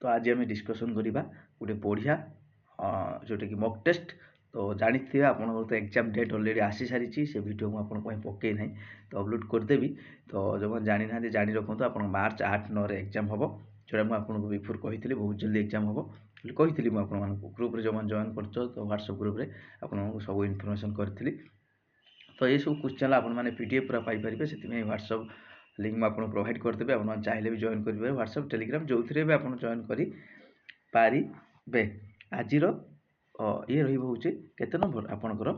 तो आज आम डिस्कसन करवा गोटे बढ़िया जोटा कि मक टेस्ट तो जानी आप तो एग्जाम डेट अलरेडी आसी सारी से वीडियो मुझे पकई ना तो अपलोड करदेवी तो जो मैंने जानी ना जानी रखु आप मार्च 8-9 एग्जाम हम जोटा मुझे बिफोर कही बहुत जल्दी एग्जाम हम कही मुझे ग्रुप जो जॉइन कर तो व्हाट्सएप ग्रुप में आपको सब इनफर्मेशन करी तो ये सब क्वेश्चन आपने पीडीएफ पूरा पाइपर से व्हाट्सएप लिंक मैं आपको प्रोवाइड करदेवी आप चाहिए भी जॉइन करेंगे व्हाट्सएप टेलीग्राम जो थी भी आप जॉइन करें आज ये रोचे केते नंबर आपणकर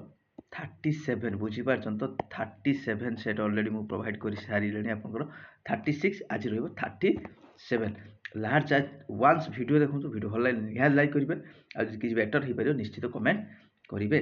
37 बुझीपार तो 37 सेट अलरेडी मुझे प्रोवाइड कर सारे आपंकर 36 आज रो 37 लार्ज आज वन्स वीडियो देखो वीडियो भल लगे लाइक करेंगे आज किसी बेटर हो पार निश्चित कमेंट करेंगे।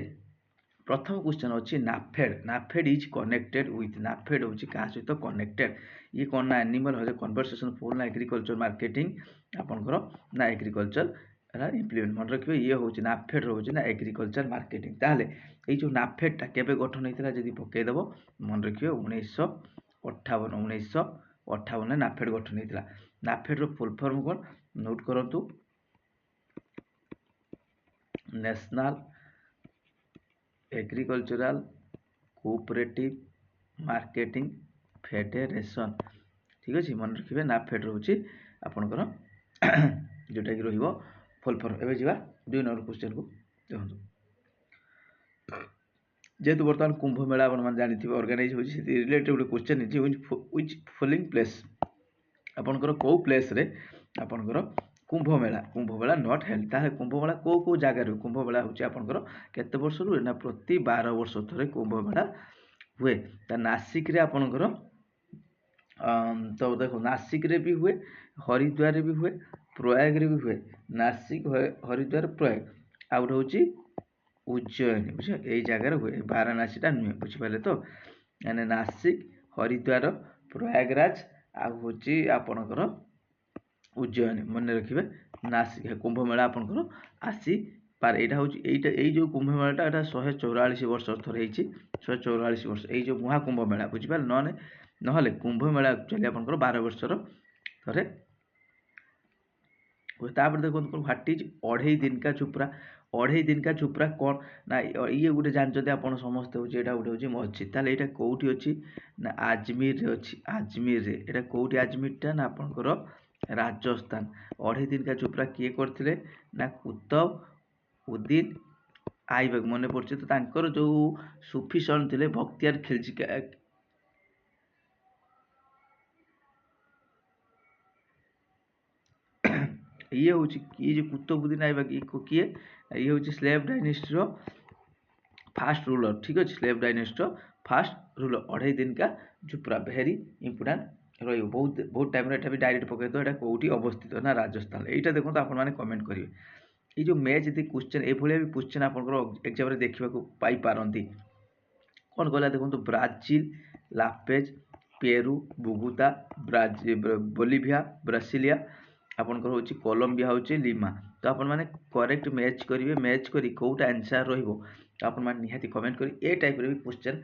प्रथम क्वेश्चन अच्छी NAFED is connected with NAFED हूँ क्या सहित कनेक्टेड ये कौन ना एनिमल हज कन्वर्सेशन फुल ना एग्रीकल्चर मार्केटिंग आपंकर ना एग्रीकल्चर इम्प्लीमेंट मन रखिए ये हूँ नाफेड रोचे ना एग्रीकल्चर मार्केटिंग ताहले ये जो नाफेडटा केबे गठन होता है जब पकईदेव मन रखिए 1958 नाफेड गठन होता नाफेड फुल फॉर्म कौन नोट करूँ national agricultural cooperative marketing federation ठीक अच्छे मन रखिए नाफेड रोचे आपणकर जोटा कि रही फुल फॉर्म एवं जा 2 नंबर क्वेश्चन को देखो जेहेतु बर्तमान कुंभ मेला आप जानते ऑर्गेनाइज हो रिलेटेड गोटे क्वेश्चन व्हिच फॉलोइंग प्लेस आपणकर कौ प्लेस रे आपणकर कुंभ मेला नॉट हेल्ड ताहे कुंभ मेला कौ जगार कुंभ मेला हूँ आपणकर केते वर्ष रु ना प्रति 12 वर्ष थरे कुंभ मेला हुए ता नासिक रे आपणकर तो देखो नासिक रे भी हुए हरिद्वार रे भी हुए प्रयाग रे भी हुए नासिक हरिद्वार प्रयाग आ गोटे हूँ उज्जैन बुझे यही जगार हुए वाराणसीटा नुहे बुझिपारे तो यानी नासिक हरिद्वार प्रयागराज आ हूँ आपणकर उज्जयन मन रखिए नासिक कुंभ मेला आपंकर आसी पार यहाँ हूँ यही जो कुंभ मेलाटा यहाँ 144 वर्ष थोड़े 144 वर्ष यही जो महाकुंभ मेला बुझिपारे ना कुंभ मेला एक्चुअली आपंकर 12 वर्षर थे देखो ह्वाट इज अढ़ई दिन का चुपरा अढ़ई दिन का चुपरा कौन ना ये गोटे जानते आप समस्ते हूँ यहाँ गोटे हूँ मस्जिद ताल यहाँ कौटी अच्छी ना आजमेर अच्छी आजमेर यहाँ कौटी आजमेरटा ना आपंकर राजस्थान अढ़ई दिन का चुपरा किए करते ना कुतुब उद्दीन आईबक मन पड़े तो तांकर जो सूफी सन थे बख्तियार खिलजी ये हूँ ये जो कुतुबुद्दीन आईबक किए ये हूँ स्लेव डायनेस्टी फास्ट रूलर ठीक अच्छे स्लेव डायनेस्टी फास्ट रूलर अढ़ई दिन का चुपरा वेरी इंपोर्टाट रही बहुत बहुत टाइम भी डायरेक्ट पकड़ दो यहाँ कौटी अवस्थित ना राजस्थान यहाँ देखो आप कमेंट करेंगे ये जो मैच यदि क्वेश्चन ये भी क्वेश्चन आपंकर एग्जाम देखा पारती कौन कहला देखो ब्राजिल लापेज पेरू बुगुता बोलिविया ब्रासिलिया आपंकर हूँ कोलंबिया हूँ लिमा तो आप करेक्ट मैच करेंगे मैच कर कौटा आंसर रही कमेंट कर ए टाइप भी क्वेश्चन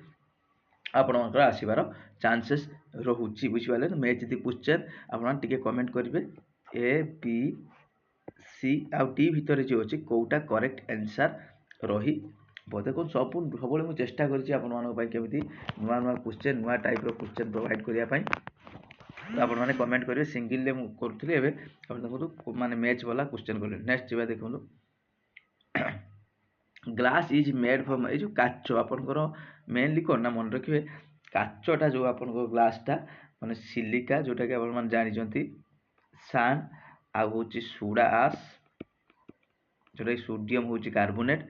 आपंकर आसबार चांसेस रोचे बुझिपारे तो मैच यदि क्वेश्चन आप कमेंट करेंगे ए बी सी आउ डी भितर जो अच्छे कौटा करेक्ट आंसर रही देखो सब मुझे चेष्टा करमी नुआ नुआ क्वेश्चन नुआ टाइप क्वेश्चन प्रोवाइड करने तो आपने कमेंट करेंगे सिंगल करूँ देखो माने मैच वाला क्वेश्चन कर नेक्स्ट जा देखो ग्लास इज मेड फ्रॉम ये जो काच आपंकर मेनली कौन ना मन रखिए काचटा जो आप ग्लासटा माने सिलिका जोटा कि आप जानते सान आ हूँ सोडा आस जोटा सोडियम हूँ कार्बोनेट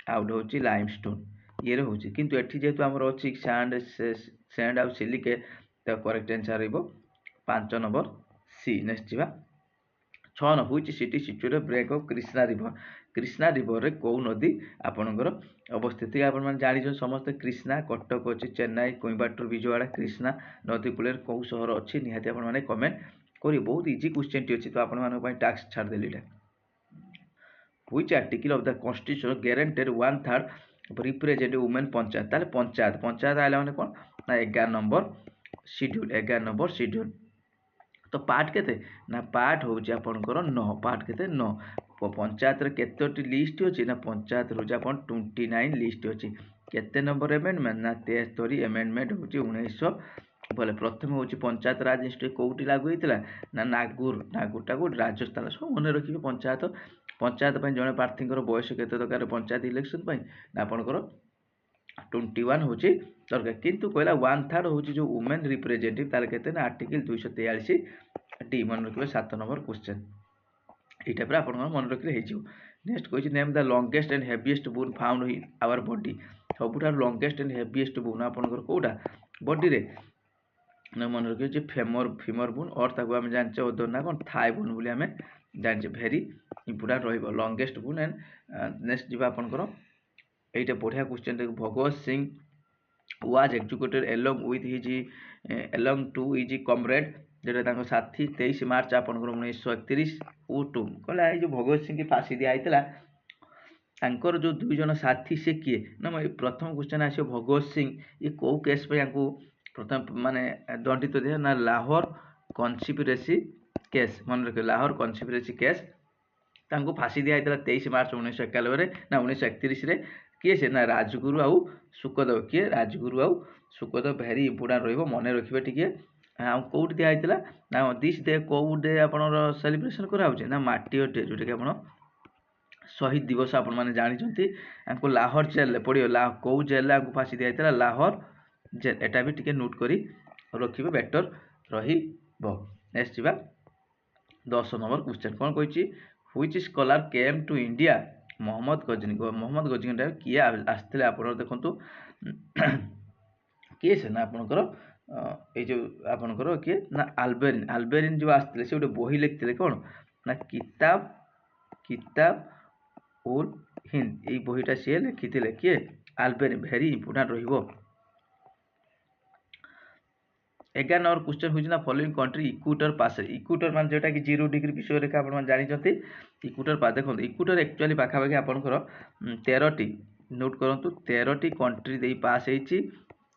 आ गए हूँ लाइमस्टोन ये हूँ किंतु एठी जेहेतु आमर अच्छी सैंड आ सिलिके तो करेक्ट आंसर रही 5 नंबर सी नेक्स्ट जा 6 नंबर हुई city situated break of Krishna river रे कौ नदी आपणकर अवस्थित आप जान समस्त कृष्णा कटक अच्छी चेन्नई कोइम्बाटूर विजयवाड़ा कृष्णा नदी कूल कौ सहर अच्छी निहाती आपने कमेंट करेंगे बहुत इजी क्वेश्चन टी अच्छी तो आप टास्क छाड़देली which article of the constitution guaranteed 1/3 represent women panchayat ताले पंचायत आइला माने कौन ना 11 नंबर शेड्यूल तो तो पार्ट केते ना पार्ट होउची आपनकर 9 पार्ट केते 9 पंचायत रे केतोटी लिस्ट अछि ना पंचायत रो जे आपन 29 लिस्ट अछि केते नंबर अमेंडमेंट ना 73 अमेंडमेंट होउची 1900 बोले प्रथम होउची पंचायत राज इंस्टीट्यूट कोउटी लागू होइतिला ना नागुरटा को राजस्थान सब मने रखिबे पंचायत पय जने प्रार्थीकर बयस केते दरकार पंचायत इलेक्शन पय ना आपनकर 21 होची दरकार किंतु कहला 1/3 होची जो वुमेन रिप्रेजेंटेटिव तार केते ना आर्टिकल 243 डी मन रखिबे 7 नंबर क्वेश्चन एटा पर आपन मन रखले हे जिवो next question name the longest and heaviest bone found in our body सबुठा लॉन्गेस्ट एंड हेवीएस्ट बोन आपनकर कोडा बॉडी रे ना मन रखिबे जे फीमर बोन और ताको हम जानचे ओदर ना कोन थाई बोन बोली हमें जानचे भेरी इंपोर्टेंट रहिबो लॉन्गेस्ट बोन एंड नेक्स्ट जिबा आपनकर एटा बढ़िया क्वेश्चन देख Bhagwat Singh was executed along with his along to his comrade जेटा तांको साथी 23 मार्च आपनकर 1931 ओ टू कहला ए जो भगवत सिंह की फांसी दिया आइतला तांकर जो दुई जन साथी से किए ना प्रथम क्वेश्चन आछो भगवत सिंह ये को केस पे याकू प्रथम माने दंडित दिया ना लाहौर कॉन्स्पिरेसी केस मन रखे लाहौर कॉन्स्पिरेसी केस तांको फांसी दिया आइतला 23 मार्च 1991 रे ना 1931 रे किए से ना राजगुरु आउ सुखदेव किए राजगुरु आउ सुखदेव भेरी इंपोर्टेंट रहिबो मने रखिबे टिके आ कोउट दिया आइतला ना दिस डे कोउ डे आपनर सेलिब्रेशन करा होचे ना माटी डे जोटे के आपण शहीद दिवस आपण माने जानि छथि हमको लाहौर जेल ले पडियो ला कोउ जेल ले हमको फांसी दिया आइतला लाहौर जेल एटा भी टिके नोट करी रखिबे बेटर रहिबो नेक्स्ट जिबा 10 नंबर क्वेश्चन कोन कहछि which scholar came to India Mohammad Ghazni किए आसते आप देखु किए से ना आपनकर ये जो आपनकर किए ना आल्बेरिन जो आसते से गोटे बही लिखते कौन ना किताब उल हिंद ये बहीटा सी लिखी किए आल्बेरिन भेरी इंपोर्टेंट रहिबो 11 नंबर क्वेश्चन होची ना फॉलोइंग कंट्री इक्वेटर पास इक्वेटर मान जेटा कि 0 डिग्री विषय रेखा आपण मान जानि छथि इक्वेटर पा देखो इक्वेटर एक्चुअली पाखा पाखी आपनकर 13 टी नोट करंतु 13 टी कंट्री देई पास हेची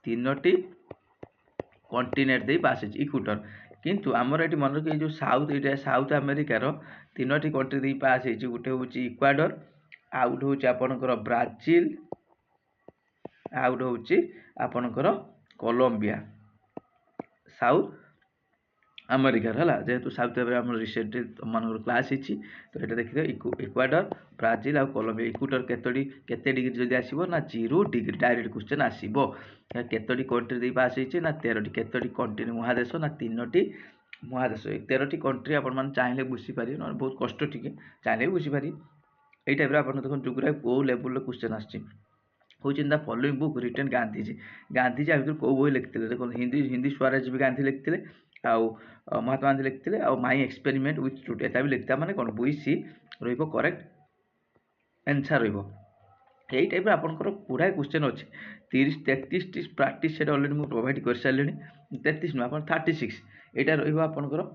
3 टी कॉन्टिनेंट देई पास हेची इक्वेटर किंतु हमर एटी मन रखि जो साउथ एटा साउथ अमेरिका रो 3 टी कंट्री देई पास हेची गुटे होची इक्वाडोर आउट होची आपनकर ब्राजील आउट होची आपनकर कोलंबिया साउथ अमेरिका है जेहेतु साउथ अमेरिका रिसेंटली मान क्लास होती तो ये देखिए इक्वाडोर ब्राजिल आ कोलंबिया इक्वेटर केते डिग्री जदि आसीबो ना 0 डिग्री डायरेक्ट क्वेश्चन आसीबो केतोटी कंट्री दे पास होइचे ना 13 टी केतोटी कंट्री महादेश ना 3 टी महादेश 13 टी कंट्री आपण मान चाहिले बुझी पारि न बहुत कष्ट टिके चाहिले बुझी पारि एई टाइप रे आपण देखो जोग्राफी को लेवल रे क्वेश्चन आछि होची in the following book written Gandhiji आ को बही लिखिते देखो हिंदी स्वराज भी गांधी लिखिते आउ महात्मा गांधी लिखिते आउ माई एक्सपेरिमेंट विथ ट्रुथ एटा भी लिखता माने कोन बुई सी रहिबो करेक्ट आंसर रहिबो एई टाइप रे आपनकर पूरा क्वेश्चन अछि 30 33 टी प्रैक्टिस सेट ऑलरेडी मु प्रोवाइड कर सालेनी 33 न आपन 36 एटा रहिबो आपनकर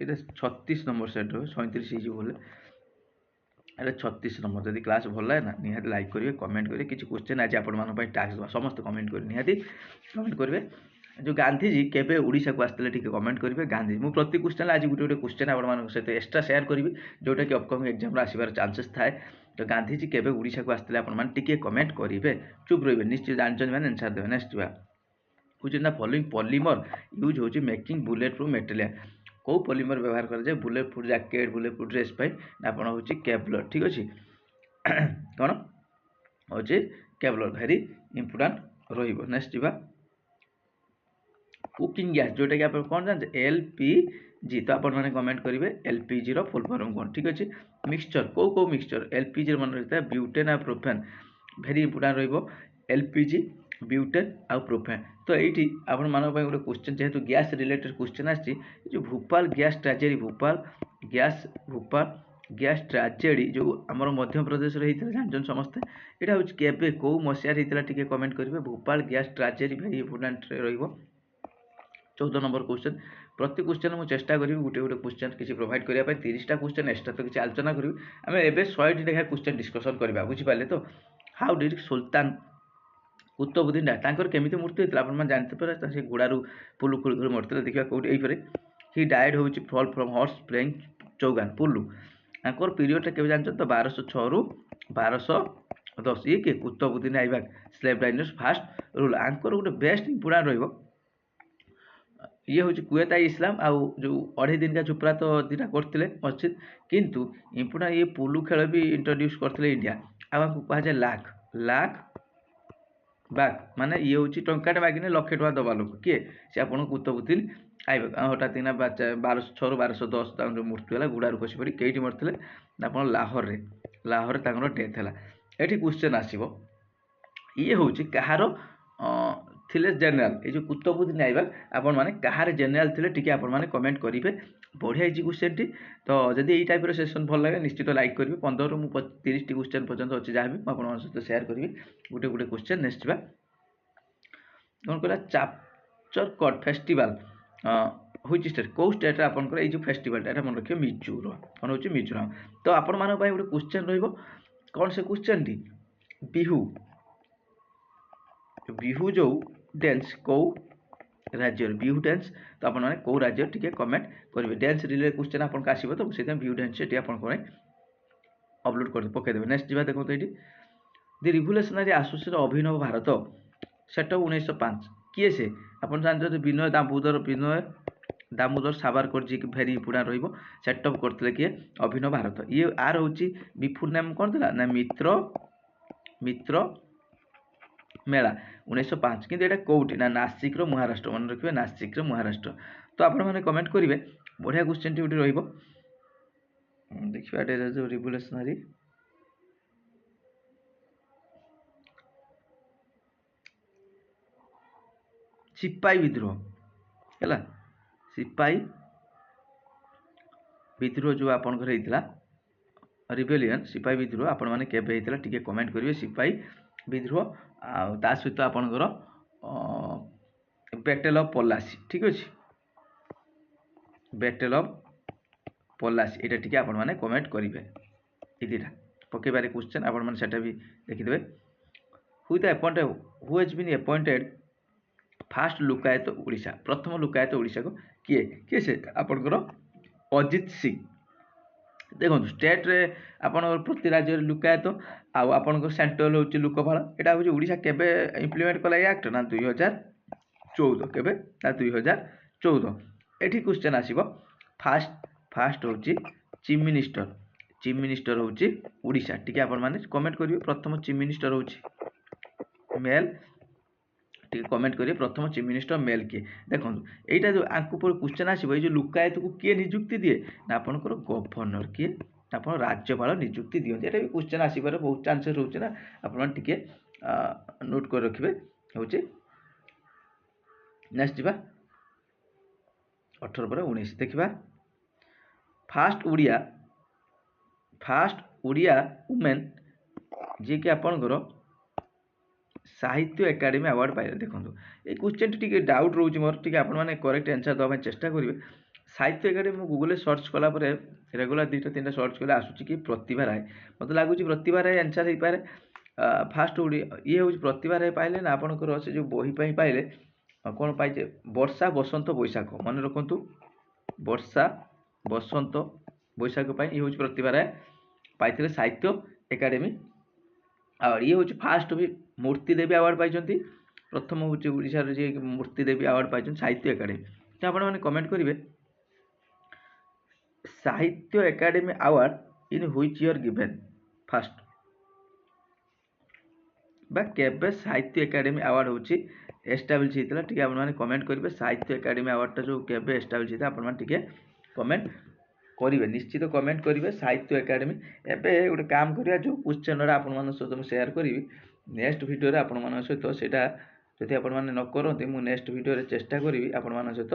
এটা 36 নম্বর সেট হবে 37 ହେଇଯିବ ବୋଲେ এটা 36 নম্বর যদি ক্লাস ভাল লাগে না নিহাতি লাইক করিবে কমেন্ট করিবে কিছু क्वेश्चन आज आपण मान पय टास्क दवा समस्त कमेंट करिवे निहाति कमेंट करिवे जो गांधीजी केबे ओडिसा को आस्ते ठीक कमेंट करिवे गांधी मु प्रति क्वेश्चन आज गुटे क्वेश्चन आपण मान सहित एक्स्ट्रा शेयर करिवे जोटा कि अपकमिंग एग्जाम रे आसीबार चांसेस थाए तो गांधीजी केबे ओडिसा को आस्ते आपण मान टिके कमेंट करिवे चुप रहिबे निश्चित जानछन माने आंसर देबे नेक्स्ट बा कुछ इन द फॉलोइंग पॉलीमर यूज होची मेकिंग बुलेट प्रूफ मटेरियल को पॉलीमर व्यवहार कर जाए bullet proof jacket bullet proof dress पे आपण होची केवलर ठीक अछि कोन होची केवलर वेरी इंपोर्टेंट रहिबो नेक्स्ट बा कुकिंग गैस जोटा कि आपण कोन जान एलपीजी तो आपण माने कमेंट करिवे एलपीजी रो फुल फॉर्म कोन ठीक अछि मिक्सचर को मिक्सचर एलपीजी मन रहता है ब्यूटेन आ प्रोपेन वेरी इंपोर्टेंट रहिबो एलपीजी ब्यूटेन आ प्रोपेन तो एठी आपण मानक पय गोटे क्वेश्चन जेहेतु गैस रिलेटेड क्वेश्चन आछि जो भोपाल गैस ट्रेजेडी जो हमर मध्य प्रदेश रे हितला जानजन समस्त एटा होच केबे को मसिया हितला टिके कमेंट करिवे Bhopal gas tragedy very important रहिबो 14 नंबर क्वेश्चन प्रति क्वेश्चन मु चेष्टा करी गुटे क्वेश्चन किसी प्रोवाइड करिया पय 30 टा क्वेश्चन एक्स्ट्रा तो किसी आलोचना करी आमे एबे 100 टी लेखा क्वेश्चन डिस्कशन करबा बुझि पाले तो how did sultan Qutubuddin die तांकर केमिति मृत्यु होइतिला आपण माने जानते पारे से गुडारू पुलु खुल मरतिला देखिबा कोठी एई परे ही डाइड होउची फॉल फ्रॉम हॉर्स प्लेइंग चौगान पुलु तांकर पीरियड केबे जानछो तो 1206 रु 1210 ये के Qutubuddin Aibak slave dynasty first rule आंकर गोटे बेस्ट इंपोर्टेंट रहिबो ये हूँ कुएत इस्लाम आउ जो अढ़े दिन का झुपरा तो दीटा करते मस्जिद किंतु इंपोर्टेंट ये पुलु खेल भी इंट्रोड्यूस करते इंडिया आपको कहुए लाख लाख बाग माने ये हूँ टंकाटे मागिने लक्षे टଙ୍କା दबा लोक किए से आपको कुतुबुद्दीन ऐबक हठात किना 1206 रु 1210 जो मृत्यु है गुड़ारू खसी पड़ी कईटी मरते आप लाहौर लाहौर डेथ है ये क्वेश्चन आसो ये हूँ कहार थिले जनरल ये जो कुतुबुद्दीन ऐबक आपण माने कहार जनरल थिले टिके आपण माने कमेंट करिवे बढ़िया ही क्वेश्चन टी तो जदि यही टाइप सेशन भल लगे निश्चित लाइक करिवे 15 रु 30 टी क्वेश्चन पर्यंत अच्छे जहाँ भी आपण सहित शेयर करी गोटे गोटे क्वेश्चन नेक्स्ट जा कौन कहला चाप्चर कट फेस्टिवल हुई स्टेट कौ स्टेट आपंकर ये जो फेस्टिवल एटा मन रखिए मिजोरम कौन हो मिजोरम तो आपण मान गोटे क्वेश्चन रहिबो कौन से क्वेश्चन टी बिहू बिहू जो डांस कौ राज्य बिहू डांस तो आपण माने कौ राज्य टिके कमेंट करेंगे डांस रिलेटेड क्वेश्चन आपन का आसीबो तो से बिहू डांस से आपन कोने अपलोड कर पके देबे नेक्स्ट जीवा देखो तो eighty the revolutionary association Abhinav Bharat set 1905 किए से आपन जानते विनय दामोदर सावरकर जी भेरी पुराण रहिबो सेटअप करथिले किए अभिनव भारत ये आर होची बिफुल नाम कोन थिला ना मित्र मेला 1905 कि कौटी ना नासिक महाराष्ट्र मन रखिए नासिक महाराष्ट्र तो आपण मैंने कमेंट करेंगे बढ़िया क्वेश्चन टी रहिबो देखिबा जो रिवोल्यूशनरी सिपाही विद्रोह है सिपाही विद्रोह जो आपन होता रिबेलियन सिपाही विद्रोह आपण मैंने केबे होता टिके कमेंट करेंगे सिपाही विद्रोह आ सहित आपणकर बैटल ऑफ पलासी ठीक अच्छे बैटल ऑफ पलासी यहाँ टी आपण मैंने कमेंट करेंगे ये दुटा पकेबारे क्वेश्चन आपण मैंने सेटा भी देखिदेवे who the appointed who has been appointed first Lokayukta Odisha प्रथम लुकायत ओडिशा को किए किए से आपणकर अजित सिंह देखो स्टेट रे आपण प्रति राज्य लुकायत आपन सेंट्रल हूँ लोकपाल यहाँ हूँ ओडिशा केबे इम्प्लीमेंट कला एक्ट ना 2014 केबे ना 2014 एठी क्वेश्चन आसीबो फास्ट हूँ चीफ मिनिस्टर हूँ ओडिशा टिके आपण माने कमेंट करिवे प्रथम चीफ मिनिस्टर हूँ मेल टिके कमेंट करिए प्रथम चीफ मिनिस्टर मेल किए देखो यहाँ जो आंकु पर क्वेश्चन आसीबो ये जो लुकायत को किए नियुक्ति दिए ना आपनकर गवर्नर किए आप राज्यपाल नियुक्ति दिखते यहाँ भी क्वेश्चन आसपार बहुत चांसेस रोचे ना आप टिके नोट कर रखिए हूँ नेक्स्ट जीवा 18 पर 19 देखा फास्ट ओडिया वुमेन जी कि आपंकर साहित्य एकाडेमी अवार्ड पाइले देखो ये क्वेश्चन टी डाउट रोचे मोर टी आपने करेक्ट आंसर देवाई चेष्टा करेंगे साहित्य एकाडेमी गूगल सर्च कलापर रेगुलर 2-3 सर्च कले आसूँ कि प्रतिभा राय मत लगुच प्रतिभा राय आंसर हो पाए फास्ट ओडिया ये हूँ प्रतिभा राय पाइले ना आपंकर से जो बही पाइले कौन पाइचे वर्षा बसंत बैशाख मन रखु वर्षा बसंत बैशाख ये हूँ प्रतिभा राय पाई साहित्य एकाडेमी आवार्ड ये हूँ फास्ट भी मूर्ति देवी अवार्ड पाई प्रथम हूँ ओडिशार जी मूर्ति देवी अवार्ड पाई साहित्य एकाडेमी तो आप कमेंट करेंगे Sahitya academy award in which year given fast बा केबे साहित्य एकाडेमी अवार्ड हूँ एस्टाब्लिश होता टी आप कमेंट करेंगे साहित्य एकाडेमी अवार्डटा जो केबे एस्टाब्लिश होता आप कमेंट करेंगे निश्चित कमेंट करेंगे साहित्य एकाडेमी एवं गोटे काम करा जो क्वेश्चन आपण सहित मुझे सेयार करी नेक्स्ट वीडियो आपण सहित सेटा जदि आपण मैंने न करते मुझे नेक्स्ट वीडियो चेष्टा करी आपण सहित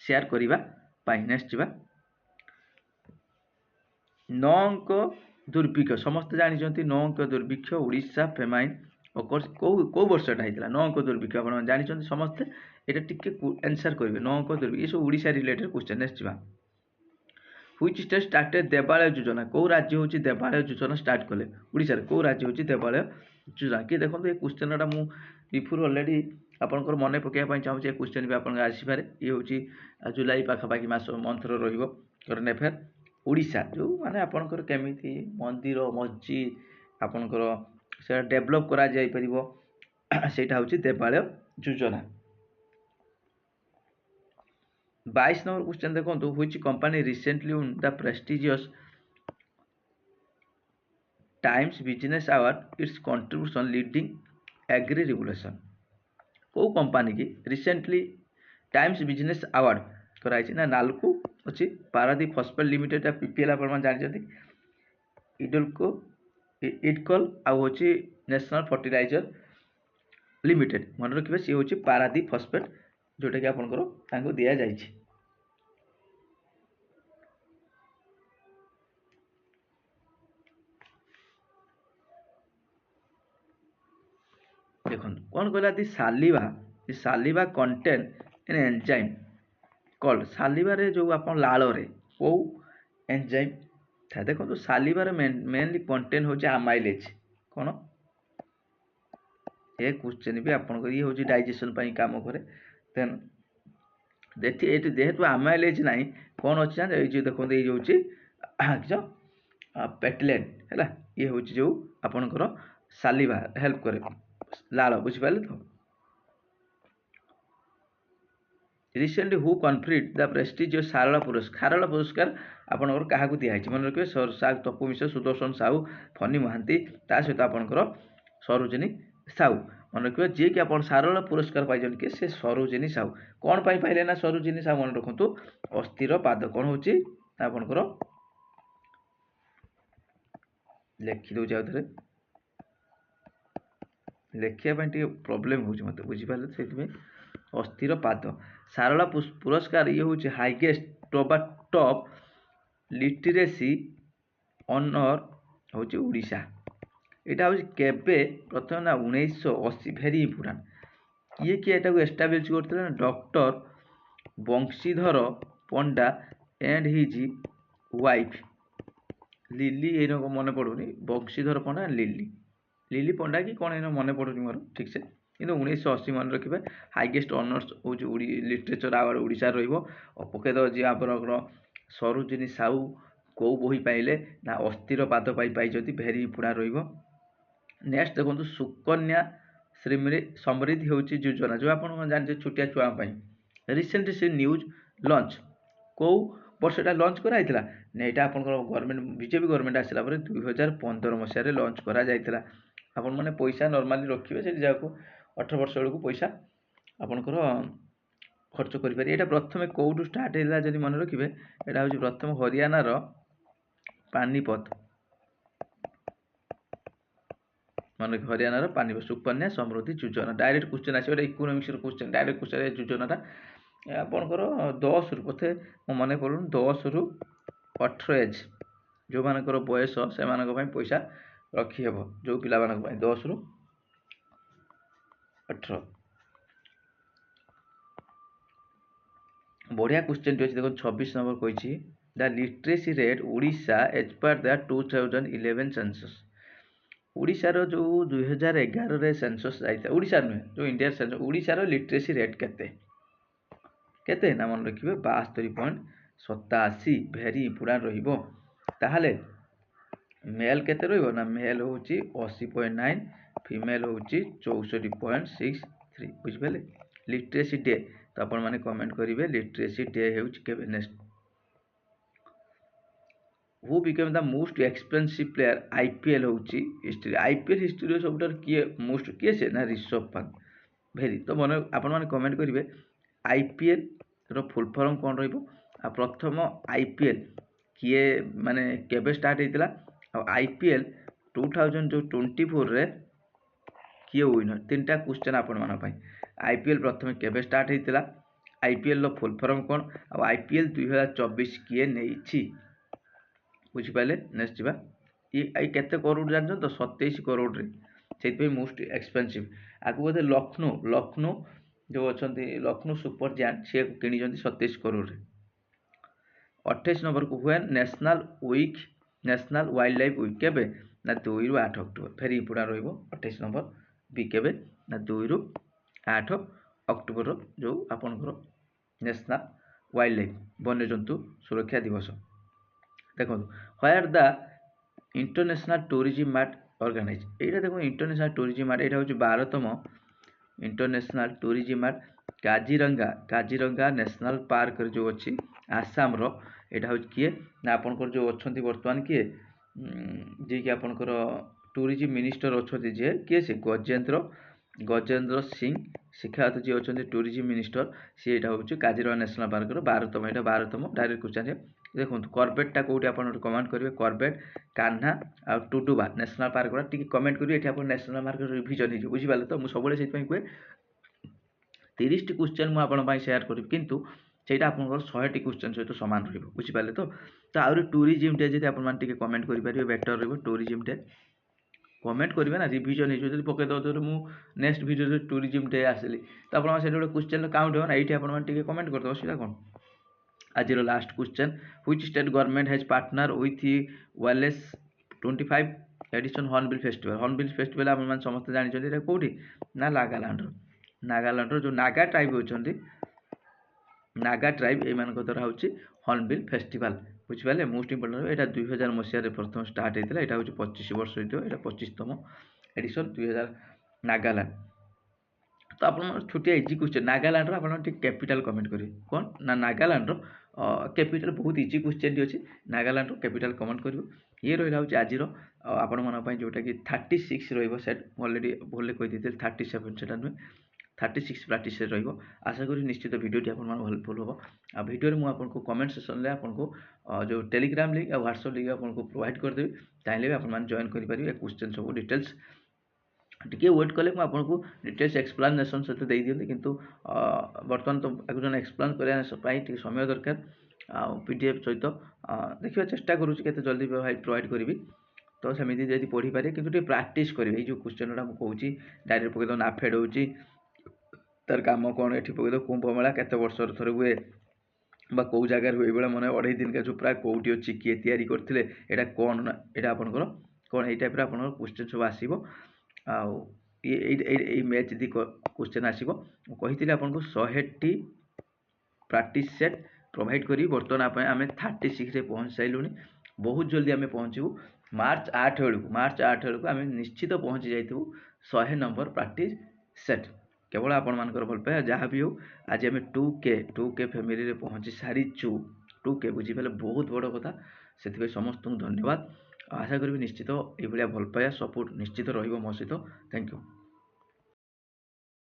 सेयार करने नेक्स्ट जा 9 अंक दुर्भिक्ष समस्त जानते 9 अंक दुर्भिक्ष ओडिशा फेमाइन कौ वर्षटा होता 9 अंक दुर्भिक्ष आप जानते समस्ते यहाँ टी आंसर करेंगे 9 अंक दुर्भिक्ष ये सब ओडिशा रिलेटेड क्वेश्चन नेक्स्ट जा ह्विच स्टेट स्टार्टेड देवालय योजना कौ राज्य हूँ देवालय योजना स्टार्ट कले ओडिशा कौ राज्य हूँ देवालय योजना कि देखो ये क्वेश्चन टा मुझे बिफोर अलरेडी आपंकर मन पकड़ा चाहूँगी क्वेश्चन भी आप आसपे ये हूँ जुलाई पाखापाखि मास मंथर रन अफेयर ओडिशा जो माने आपंकर केमिति मंदिर मस्जिद आपंकर से डेभलप करा जाई परिबो सेटा हूँ देवालय योजना 22 नंबर क्वेश्चन देखो which company recently won the prestigious Times Business Award its contribution leading agri revolution को कंपनी की रिसेंटली टाइम्स बिजनेस अवार्ड कराई ना नालको अच्छी पारादीप फॉस्फेट लिमिटेड पीपीएल आप जानते इडल्को इडकल आउ हूँ नेशनल फर्टिलाइजर लिमिटेड मन रखिए सी हूँ पारादीप फॉस्फेट जोटा कि आपंकर दि जाइए देखो कौन कहला दी सालिवा कंटेन एन एंजाइम कॉल्ड सालिवा जो आप लाल रे कौ एंजाइम था देखो सालिवा मेनली कंटेन हूँ आमाइलेज कौन ये क्वेश्चन भी आपको ये हूँ डाइजेशन काम करे देन देखिए जेहेतु आमाइलेज ना कौन अच्छे ये देखो ये हूँ पेटलेन है ये हूँ जो आपणकर सालिवा हेल्प करे लाल बुझिपारे तो रिसेंटली हु कन्फ्रीड द प्रेस्टिजियस सारला पुरस्कार आपंकर क्या दिखाई मन रखिए साहु तपु मिश्र सुदर्शन साहू फनी महांती ता सहित आपंकर सरोजिनी साहू मन रखिए जी कि आप सारला पुरस्कार पाई किए से सरोजिनी साहू कौन पाइले ना सरोजिनी साहू मन रखु अस्थिर पाद कौन हूँ आपंकर लिखिदे आउे लिखापी प्रोब्लेम हो मत बुझिपारे से अस्थिर पाद सारला पुरस्कार ये हूँ हाइएस्ट टॉप लिटरेसी ऑनर हूँ ओडिशा यहाँ हूँ केबे प्रथम ना 1980 भेरी इंपोर्टाट किए किए यहाँ एस्टाब्लीश करते doctor Banshidhar Panda and his wife lily ये मन पड़ूनी बंशीधर पंडा लिली लिली पंडा कि कौन ये मन पड़ूनी मोर ठीक से कि 1980 मन रखिए हाइएस्ट ऑनर्स हूँ लिटरेचर आवार्ड ओडिशा रपकेद जी आप सरोजिनी साहू कौ बही पाइले ना अस्थिर पाद पाई भेरी इंपोर्टाट नेक्स्ट देखो सुकन्या समृद्धि हूँ योजना जो आप जानते छोटिया छुआ रिसेंटली से न्यूज लंच कौ वर्ष लंच कराई ना यहाँ आप गवर्नमेंट बीजेपी गवर्नमेंट आसला 2015 मसीह लंच करा आपण मैंने पैसा नॉर्मली रखिए से जहाँ 18 वर्ष बेलू पैसा आपणकर खर्च करें यहाँ प्रथम कौटू स्टार्ट है जब मन रखिए यहाँ हूँ प्रथम हरियाणार पानीपत मन हरियाणार पानीपत सुकन्या समृद्धि योजना डायरेक्ट क्वेश्चन आस इकोनोमिक्स क्वेश्चन डायरेक्ट क्वेश्चन योजनाटा आपणकर 10 रु बोधे मो मन पड़ू 10 रु 18 एज जो मानकर बयस से पैसा रखीहेब जो पिला 10 रु 18 बढ़िया क्वेश्चन अच्छे देखो 26 नंबर कही the literacy rate Odisha as per the 2011 census ओडिशार जो 2011 सेंसस जाता ओडिशा नुहे जो इंडिया सेंसस ओडिशार लिटरेसी रेट केते ना मन रखिए 72.87 भेरी इंपोर्टाट रहा मेल केते रहिबो ना मेल हूँ 80.9 फीमेल हूँ 64.63 बुझिपारे लिटरेसी डे तो आपण मैंने कमेंट करेंगे लिटरेसी डे हूँ केबे next who became the most expensive player IPL हूँ हिस्ट्री आईपीएल हिस्ट्री सब किए मोस्ट किए से ना ऋषभ पंत भेरी तो मन आपण मैंने कमेंट करेंगे आईपीएल रो फुल फॉर्म कौन रहा प्रथम आईपीएल किए माने केबे स्टार्ट होता आईपीएल 2024 रे किए विनर 3टा क्वेश्चन आपण मानपाई आईपीएल प्रथम केबे स्टार्ट होता आईपीएल फुल फॉर्म कौन आईपीएल 2024 किए नहीं बुझिपारे नेक्स्ट जा ये केते करोड़ जान तो 27 करोड़ से मोस्ट एक्सपेंसिव आगे बोधे लखनऊ जो अच्छा लखनऊ सुपर जायंट सी कि 27 करोड़ 28 नंबर को हुए नेशनल वाइल्ड लाइफ वीक केबे ना 2 ରୁ 8 अक्टोबर फेर इम्पोर्टाट रहिबो 28 नंबर बी केबे ना 2 ରୁ 8 अक्टोबर जो आपनकर नेशनल वाइल्ड लाइफ वन्यजंतु सुरक्षा दिवस देखो where the international tourism mart organise एटा देखो इंटरनेशनल टूरिज्म मार्ट एटा होची 12तम international tourism mart Kaziranga national park जो अच्छी आसाम रो एटा हूँ किए ना आपनकर जो अच्छा बर्तमान किए जी कि आपनकर टूरिज्म मिनिस्टर अच्छा जे किए से गजेंद्र सिंह शिक्षागत जी अच्छा टूरिज्म मिनिस्टर सी एटा हूँ काजीरंगा नेशनल पार्क 12तम डायरेक्ट क्वेश्चन देखो करबेटा कौटी आप कमेंट करेंगे करबेट कान्हा आ टुडुबा नेशनल पार्क गुड़ा टी कमेंट करेंगे ये नेशनल पार्क रिविजन हो बुझिपारे तो मुझे सब कहे 30 टी क्वेश्चन मुझे सेयार करी किंतु सेटा आपनकर 100 क्वेश्चन सहित सामान रहिबो बुझिपारे तो आउरी टूरिज्म डे जदि आपन मान टिके कमेंट करि परिबे बेटर रहिबो टूरिज्म डे कमेंट करेंगे ना रिविजन हो जब पकईद तो मुझे नेक्स्ट वीडियो टूरिज्म डे आसली तो आप गोटे क्वेश्चन काउंट हो ना ये आपने कमेंट करदे असुविधा कौन आज last question which state government has partner with वालेस 25 एडिशन हॉर्नबिल फेस्टिवल आप समस्त जानते कौटी ना नागालैंड जो नागा ट्राइब होती नागा ट्राइब ये द्वारा हूँ हॉर्नबिल फेस्टिवल बुझिपारे मोस्ट इंपोर्टेंट यहाँ 2000 मसीह प्रथम स्टार्ट होता है हूँ 25 वर्ष होता है 25तम एडिशन 2000 नागालैंड तो आप छोटिया इजी क्वेश्चन नागालैंड आप कैपिटल कमेंट करेंगे कौन ना नागालैंड कैपिटल बहुत इजी क्वेश्चन अच्छी नागालैंड कैपिटल कमेंट कर ये रहा हूँ आज आपण मन जोटा कि 36 रेट अलरेडी भले कही 37 से नुहे 36 प्राक्टिस आशा करी निश्चित वीडियोटी आप हेल्पफुल हम आ वीडियो में आपको कमेंट सेक्शन में आपको जो टेलीग्राम लिंक और व्हाट्सएप लिंक आपको प्रोवाइड करदेवी चाहिए आप जॉइन करेंगे क्वेश्चन सब डिटेल्स टिके वेट कले आपको डिटेल्स एक्सप्लानेसन सहित दे दिखती किंतु बर्तमान तो जन एक्सप्लेन करने समय दरकार पीडीएफ सहित देखा चेष्टा करुँच के जल्दी प्रोवाइड करी तो सेमती जब पढ़ी पारे कि प्राक्ट करेंगे जो क्वेश्चन गुड़ा मुझे डायरेक्ट पकईद नाफेड हो तार कम कौन ये पकईद कुंभ मेला केते वर्ष थे हुए कौ जगार हुए ये मन 2.5 दिन का चुपड़ा कौटी अच्छी किए तैयारी करते यहाँ कौन ना यहाँ आपंकर कौन ये टाइप आप क्वेश्चन सब आसो मैच यदि क्वेश्चन आसो कही आपको 100 प्राक्टिस सेट प्रोवाइड करी बर्तमान आम 36 पहुँच सारूँ बहुत जल्दी आम पहुँचू मार्च 8 बेलू आम निश्चित पहुँची जाइए 100 नंबर प्राक्टिस सेट केवल आपण मानकर भल पाए जहाँ भी हो आज आम 2K फैमिली रे पहुँची सारीचु 2K बुझीपारे बहुत बड़ कथा से समस्त धन्यवाद आशा करी निश्चित ये भल पाया सपोर्ट निश्चित रही मो सहित थैंक यू।